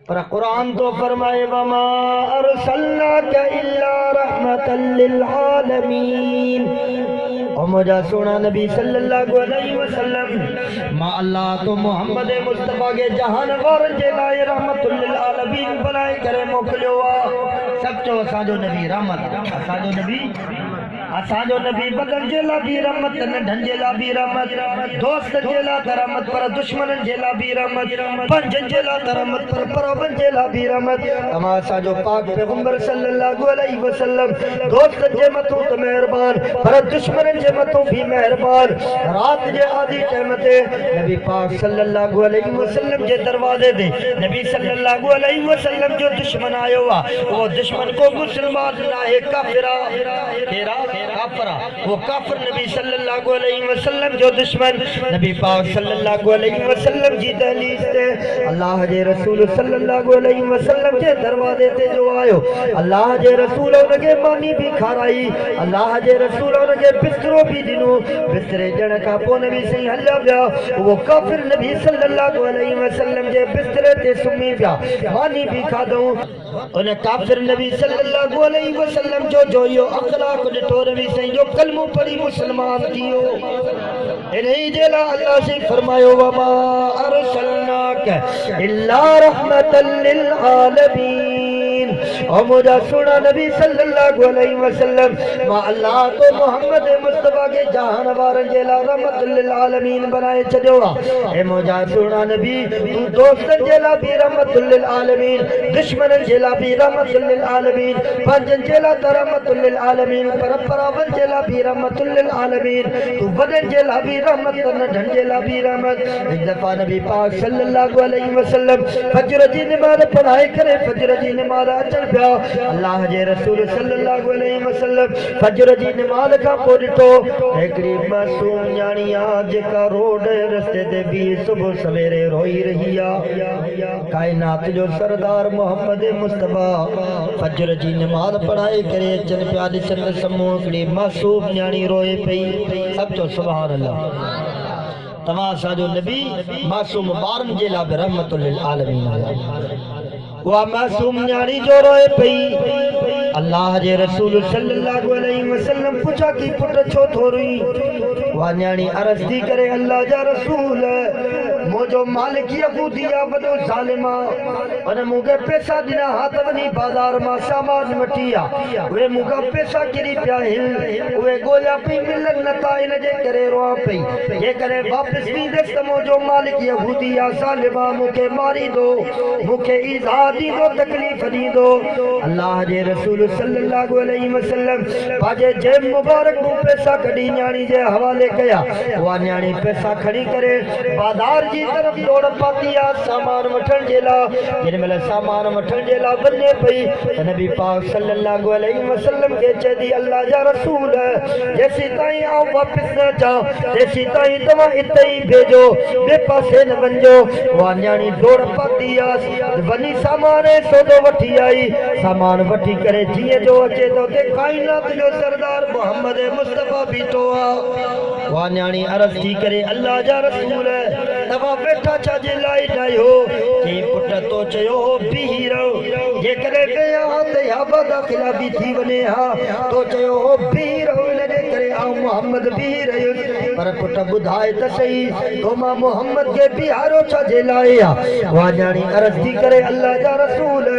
पर कुरान तो फरमाए वमा अरसलनाका इल्ला रहमतल लिल आलमीन ओ मुझा सोना नबी सल्लल्लाहु अलैहि वसल्लम मा अल्लाह तो मोहम्मद मुस्तफा के जहान वारन जे लाए रहमतुल लिल आलमीन बनाए करे मोकलियो आ। सचो असांजो नबी रहमत, असांजो नबी बदन जे ला भी रहमत, नंढन जे ला भी रहमत, दोस्त जे ला रहमत पर दुश्मनन जे ला भी रहमत, पंजन जे ला रहमत पर परबन जे ला भी रहमत। तमा असांजो पाक पैगंबर सल्लल्लाहु अलैहि वसल्लम दोस्त जे मथो तो मेहरबान पर दुश्मनन जे मथो भी मेहरबान। रात जे आधी टाइम ते नबी पाक सल्लल्लाहु अलैहि वसल्लम जे दरवाजे दे नबी सल्लल्लाहु अलैहि वसल्लम जो दुश्मन आयो आ, वो दुश्मन को मुसलमान ना है काफिरा तेरा काफरा, वो काफिर नबी सल्लल्लाहु अलैहि वसल्लम जो दुश्मन नबी पाक सल्लल्लाहु अलैहि वसल्लम जी दहलीज ते अल्लाह जे रसूल सल्लल्लाहु अलैहि वसल्लम जे दरवाजे ते जो आयो, अल्लाह जे रसूल उनके मानी भी खाराई, अल्लाह जे रसूल उनके बिस्तरो भी दिनो। बिस्तरे जण का पो नबी सही हलिया गया, वो काफिर नबी सल्लल्लाहु अलैहि वसल्लम जे बिस्तरे ते सुमी पिया, मानी भी खादो। उन काफिर नबी सल्लल्लाहु अलैहि वसल्लम जो यो अखलाक ॾिठो नबी सही जो कलमो पढ़ी मुसलमान थियो। इन्ही जे ला अल्लाह से फरमायो वमा अरसलनाक इल्ला रहमतल लिल आलमीन। और मुझा सुना नबी सल्लल्लाहु अलैहि वसल्लम मा अल्लाह तो मोहम्मद मुस्तफा के जहान वारन जे ला रहमतुल लिल आलमीन बनाए छडियो आ। ए मुझा सुना नबी तू दोस्तन जे ला भी रहमतुल लिल आलमीन, दुश्मनन जे ला भी रहमतुल लिल आलमीन, पंजन जे ला रहमतुल लिल आलमीन, परपरावन जे ला भी रहमतुल लिल आलमीन, तू वदन जे ला भी रहमत नढन जे ला भी रहमत। एक दफा नबी पाक सल्लल्लाहु अलैहि वसल्लम फजर जी नमाज पढ़ाए करे फजर जी नमाज अचल पिया। अल्लाह जे रसूल सल्लल्लाहु अलैहि वसल्लम फजर जी नमाज का पोइ ॾिठो हिकिड़ी मासूम न्याणी आ जेका रोड रस्ते ते भी सुबुह सवेरे रोई रही आ। कायनात जो सरदार मोहम्मद मुस्तफा फजर जी नमाज पढ़ाए करे अचन पिया, ॾिसण साम्हूं हिकिड़ी मासूम न्याणी रोए पई। सब चो सुभान अल्लाह। तव्हां असांजो नबी मासूम ॿारनि जे लाइ बि रहमतुल लिल आलमीन आया। उहा मासूम न्याणी जो रोए पई। अल्लाह जे रसूल सल्लल्लाहु अलैहि वसल्लम पुछा की पुट छो थो रोई? उहा न्याणी अर्ज़ थी करे अल्लाह जा रसूल मुझो मालिक यहूदिया वॾो ज़ालिमा, उन मूंखे पैसा ॾिना हाथ वञी बाज़ार मां सामान वठी आ, उहे मूंखां पैसा किरी पिया आहिनि, उहे ॻोल्हिया पई मिलनि नथा, इन जे करे रोआ पई। जेकॾहिं वापसि ईंदसि त मुंहिंजो मालिक यहूदिया ज़ालिमा मूंखे मारींदो, मूंखे ईज़ा ॾींदो, तकलीफ़ ॾींदो। अल्लाह जे रसूल सल्लल्लाहु अलैहि वसल्लम पंहिंजे जेब मुबारक में पैसा कढी न्याणी जे हवाले कया। उहा न्याणी पैसा खणी करे बाज़ार जी तरफ दौड़ पाती आ सामान वठण जे लाइ। जेॾी महिल सामान वठण जे लाइ वञे पई त नबी पाक सल्लल्लाहु अलैहि वसल्लम खे चए थी अल्लाह जा रसूल जेसीं ताईं आउं वापसि न अचां तेसीं ताईं तव्हां हिते ई भेजो, ॿिए पासे न वञो। उहा न्याणी दौड़ पाती आ वञी सामान सौदो वठी आई। सामान वठी करे जीअं जो अचे तो ते काइनात जो सरदार मोहम्मद मुस्तफा बीठो आ। उहा न्याणी अर्ज़ थी करे अल्लाह जा रसूल तव्हां वेठा छाजे लाइ आहियो? चई पुट तो चयो बीही रहो, जेकॾहिं कया त याबा दाख़िला बि थी वञे हा, तो चयो बीही रहो, इन जे करे आउं मोहम्मद बीही रहियुसि। पर पुट ॿुधाए त सही तो मां मोहम्मद खे बीहारो छाजे लाइ आ? उहा न्याणी अर्ज़ थी करे अल्लाह जा रसूल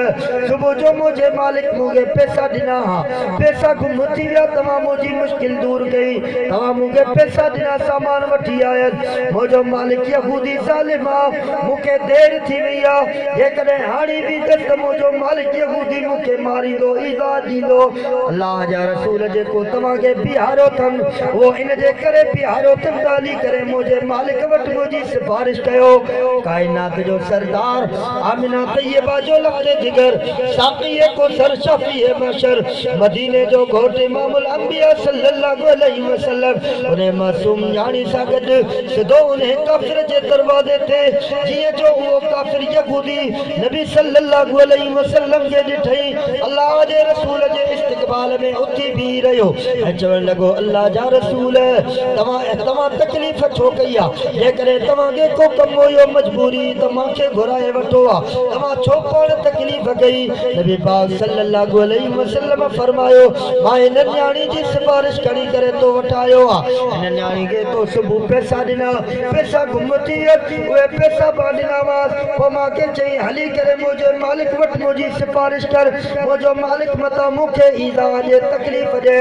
सुबुह जो मुंहिंजे मालिक मूंखे पैसा ॾिना हा, पैसा गुम थी विया, तव्हां मुंहिंजी मुश्किल दूर कई, तव्हां मूंखे पैसा ॾिना, सामान वठी आयसि, मुंहिंजो मालिक यहूदी ज़ालिम आ, मूंखे देर थी वई आ, जेकॾहिं हाणे बि त मुंहिंजो मालिक यहूदी मूंखे मारींदो, ईज़ा ॾींदो। अल्लाह जा रसूल जेको तव्हांखे बीहारियो अथनि उहो इन जे करे बीहारियो अथनि ॻाल्हि करे मुंहिंजे मालिक वटि मुंहिंजी सिफारिश कयो। काइनात जो सरदार आमिना तैयबा जो लफ्ज़ जिगर साक़ी को सर शफी बशर मदीने जो घोट इमामुल अंबिया सल्लल्लाहु अलैहि वसल्लम उन मासूम न्याणी सां गॾु सिधो उन काफ़िर जे दरवाज़े ते जीअं जो उहो काफ़िर यहूदी नबी सल्लल्लाहु अलैहि वसल्लम खे ॾिठई अल्लाह जे रसूल जे इस्तक़बाल में उथी बीह रहियो ऐं चवण लॻो अल्लाह जा रसूल तव्हां तमा तकलीफ़ छो कई आ जे करे तमा के को कम होयो मजबूरी तमा के घुराए वठो आ तमा छो पण तकलीफ़ कई नबी पाक सल्लल्लाहु अलैहि वसल्लम फरमायो मां इन न्याणी जी सिफारिश करी करे तो वठायो आ इन न्याणी के तो सुबह पैसा दिना पैसा घुमती वे पैसा बांधना वास वो मां के चई हली करे मुझे मालिक वट मुझी सिफारिश कर मुझो मालिक मता मुखे ईदा जे तकलीफ दे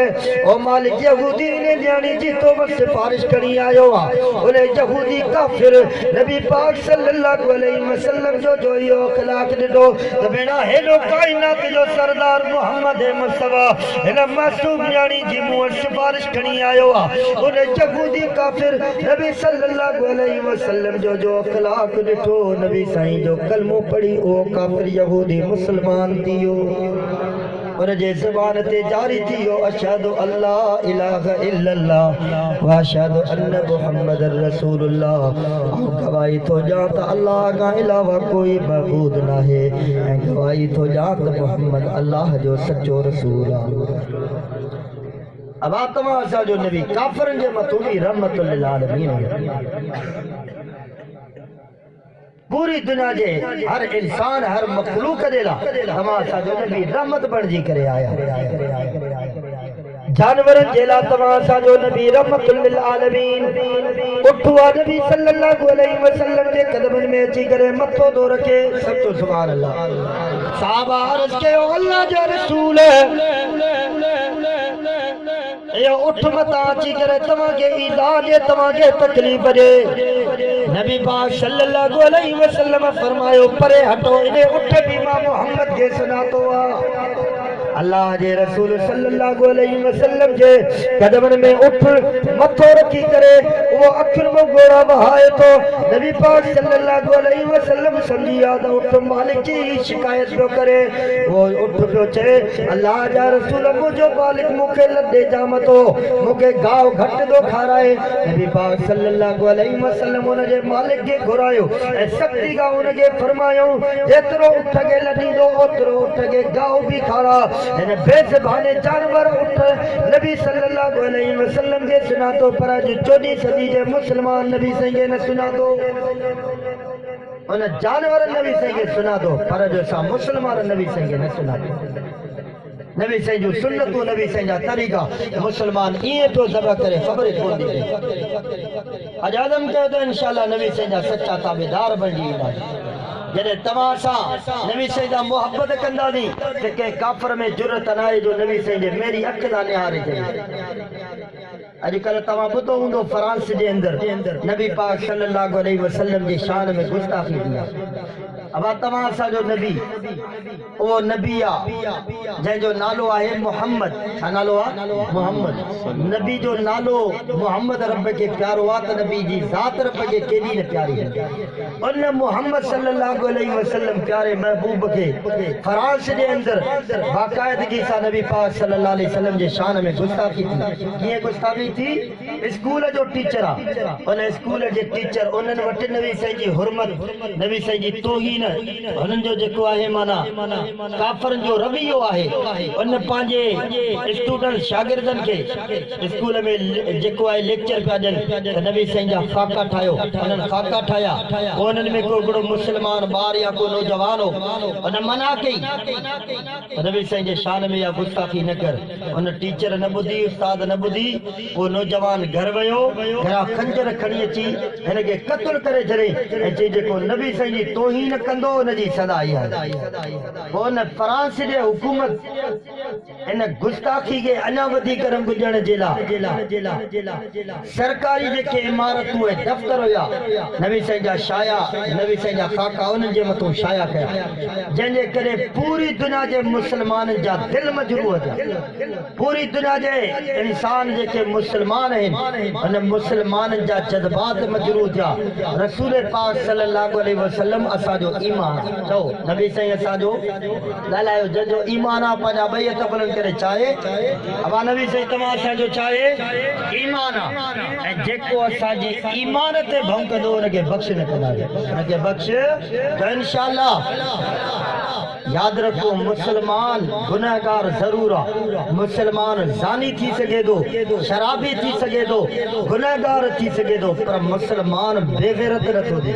ओ मालिक यहूदी ने न्याणी जी तो बस सिफारिश करी आयो आ उन्हें यहूदी काफिर नबी पाक सल्लल्लाहु अलैहि वसल्लम जो यो अखलाक दिदो तो बेना हेलो कायनात जो सरदार मोहम्मद मुस्तफा इन मासूम न्याणी जी मुंह सिफारिश करी आयो आ उन्हें यहूदी काफिर नबी सल्लल्लाहु अलैहि वसल्लम जो अखलाक दिठो नबी साईं जो कलमो पढ़ी ओ काफिर यहूदी मुसलमान थियो और जे ज़बान ते जारी थियो अशहदु अल्ला इलाहा इल्लल्लाह व अशहदु अन्न मुहम्मदर रसूलुल्लाह गवाही तो जात अल्लाह का अलावा कोई मबूद ना है गवाही तो जात मोहम्मद अल्लाह जो सच्चो रसूल अब आत्मा सा जो नबी काफिरन जे मतुबी रहमतुल लिल आलमीन पूरी दुनिया जे हर इंसान हर मखलूक देला तमाशा जो नबी रहमत बन जी करे आया जानवरन जेला तमाशा जो नबी रहमतुल लिल आलमीन उठवा नबी सल्लल्लाहु अलैहि वसल्लम के कदमन में अची करे मथो दो रखे सब तो सुभान अल्लाह साहबा अर्ज के ओ अल्लाह जो रसूल ये उठ मता अची करे तमा के ईदा जे तमा के तकलीफ दे नबी पाक सल्लल्लाहु अलैहि वसल्लम फरमायो परे हटो इने उठ भी मां मोहम्मद के सुनातो आ अल्लाह जे रसूल सल्लल्लाहु अलैहि वसल्लम जे कदमन में उठ मथो रखी करे वो अखर में गोरा बहाए तो नबी पाक सल्लल्लाहु अलैहि वसल्लम समझी याद उठ मालिक की शिकायत जो करे वो उठ जो छे अल्लाह जा रसूल मुझो मालिक मुखे लदे जामतो मुखे गाव घट दो खाराए नबी पाक सल्लल्लाहु अलैहि वसल्लम उनजे मालिक के घुरायो ए शक्ति का उनके फरमायो जेतरो उठ के लदी दो ओतरो उठ के गाव भी खारा इन बेज़बाने जानवर उठ नबी सल्लल्लाहु अलैहि वसल्लम के सुना तो पर आज 14 सदी के मुसलमान नबी संगे न सुना दो उन जानवर नबी संगे सुना दो पर जो सा मुसलमान नबी संगे न सुना दो नबी से जो सुन्नत नबी से जा तरीका मुसलमान ये तो जबा करे खबर कोन दी आज आदम कह दो इंशाल्लाह नबी से जा सच्चा ताबेदार बन जी जने तमाशा नबी से जा मोहब्बत कंदा दी ते के काफर में जुरत नाए जो नबी से जे मेरी अख दा निहारे जे अजकल तवा बुतो हुंदो फ्रांस जे अंदर नबी पाक सल्लल्लाहु अलैहि वसल्लम जी शान में गुस्ताखी दी अब तमाशा जो नबी ओ नबिया जै जो नालो आहे मोहम्मद छा नालो आ मोहम्मद नबी जो नालो मोहम्मद रब के प्यारो आ त नबी जी जात रब के केडी ने प्यारी उन मोहम्मद सल्लल्लाहु अलैहि वसल्लम प्यारे महबूब के फ्रांस जे अंदर बाकायदगी सा नबी पाक सल्लल्लाहु अलैहि वसल्लम जे शान में गुस्ताखी थी ये गुस्ताखी थी स्कूल जो टीचर आ उन स्कूल जे टीचर उनन वट नबी सही जी हुरमत नबी सही जी तौहीन उनन जो जेको आहे माना काफरन जो रवैयो आहे उन पांजे स्टूडेंट शागिर्दन के स्कूल में जेको आहे लेक्चर पिया ॾियनि त नबी सही जा खाका ठायो उनन खाका ठाया उनन में को बड़ो मुसलमान ॿार या को नौजवान हो उन मना कई नबी सही जे शान में या गुस्ताखी न कर उन टीचर न ॿुधी उस्ताद न ॿुधी वो नौजवान घर वयो घरा खंजर खणी अची हिन खे क़त्ल करे छॾे ऐं चई जेको नबी सही जी तौहीन कंदो उन जी सदा आई आहे वो न फ्रांस जे हुकूमत इन गुस्ताखी के अना वधी कर बुझण जे लाइ सरकारी जेके इमारतूं ऐं दफ़्तर हुया नबी सही जा शाया नबी सही जा खाका उन्हनि जे मथां शाया कया जंहिंजे करे पूरी दुनिया जे मुसलमाननि जा दिलि मजरूह थिया पूरी दुनिया जे इंसान जेके मुसलमान आहिनि उन मुसलमाननि जा जज़्बात मजरूह थिया रसूल पाक सल्लल्लाहु अलैहि वसल्लम असांजो ईमान चओ नबी सही असांजो ॻाल्हायो जंहिंजो ईमान आहे पंहिंजा ॿई हथ बुलंद करे चाहे अब नबी सही तव्हां असांजो चाहे ईमान आहे ऐं जेको असांजे ईमान ते भंग कंदो उनखे बख़्श न कंदासीं उनखे बख़्श त इंशाअल्लाह याद रखो मुसलमान गुनहगार जरूर आ। मुसलमान जानी थी सके दो, शराबी थी सके दो, गुनहगार थी सके दो, पर मुसलमान बेगैरत न थो थे।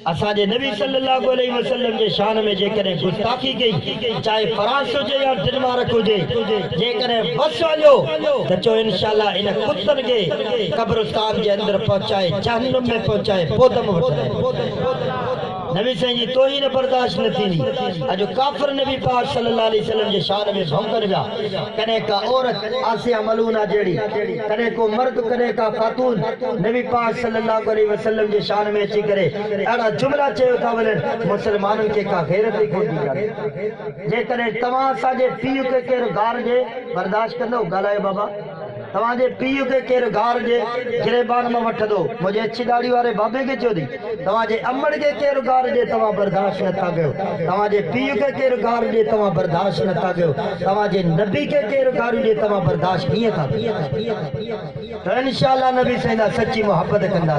असांजे नबी सल्लल्लाहु अलैहि वसल्लम के शान में जेकॾहिं गुस्ताखी कई, चाहे फराश हुजे या दिलमारक हुजे, जेकॾहिं बस वञो त चओ इंशाअल्लाह इन कुतनि खे कब्रिस्तान जे अंदर पहुचाए, जहन्नम में पहुचाए, पोदम वठाए। नबी साईं जी तोहीन बर्दाश्त न थींदी। अॼु काफ़िर नबी पाक सल्लल्लाहु अलैहि वसल्लम जे शान में भौंकनि पिया। कॾहिं का औरत आसिया मलूना जहिड़ी, कॾहिं को मर्द, कॾहिं का ख़ातून नबी पाक सल्लल्लाहु अलैहि वसल्लम जे शान में अची करे अहिड़ा जुमला चयो था वञनि, मुसलमाननि खे का गैरत ई कोन थी ॻाल्हि। जेकॾहिं तव्हां असांजे पीउ खे केरु गार जे बर्दाश्त कंदो, ॻाल्हायो बाबा, तव्हांजे पीउ खे केरु गार जे गिरेबान में वठंदो, मुंहिंजे अछी दाढ़ी वारे बाबे खे चयो थी, तव्हांजे अमड़ खे केरु गार जे तव्हां बर्दाश्त नथा कयो, तव्हांजे पीउ खे केरु गार जे तव्हां बर्दाश्त नथा कयो, तव्हांजे नबी खे केरु गार जे तव्हां बर्दाश्त कीअं था कयो। तो इंशाअल्लाह नबी साईं दा सच्ची मोहब्बत कंदा।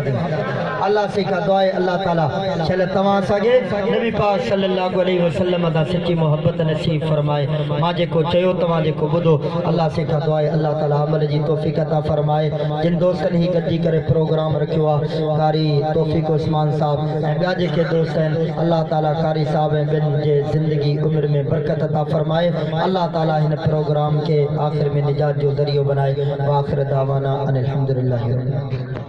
अल्लाह से का दुआ है, अल्लाह ताला चल तव्हां असांखे नबी पाक सल्लल्लाहु अलैहि वसल्लम दा सच्ची मोहब्बत नसीब फरमाए। मां जेको चयो तव्हां जेको ॿुधो, अल्लाह से का दुआ है, अल्लाह ताला अमल जी तौफीक अता फरमाए। जिन दोस्तनि ही गॾिजी करे प्रोग्राम रखियो आहे, कारी तौफीक उस्मान साहब ऐं ॿिया जेके दोस्त आहिनि, अल्लाह ताला कारी साहब ऐं ॿियनि जे ज़िंदगी उम्र में बरकत अता फरमाए। अल्लाह ताला हिन प्रोग्राम के आख़िर में निजात जो ज़रियो बनाए। आख़िर दावाना अनिल हम्दुलिल्लाहि।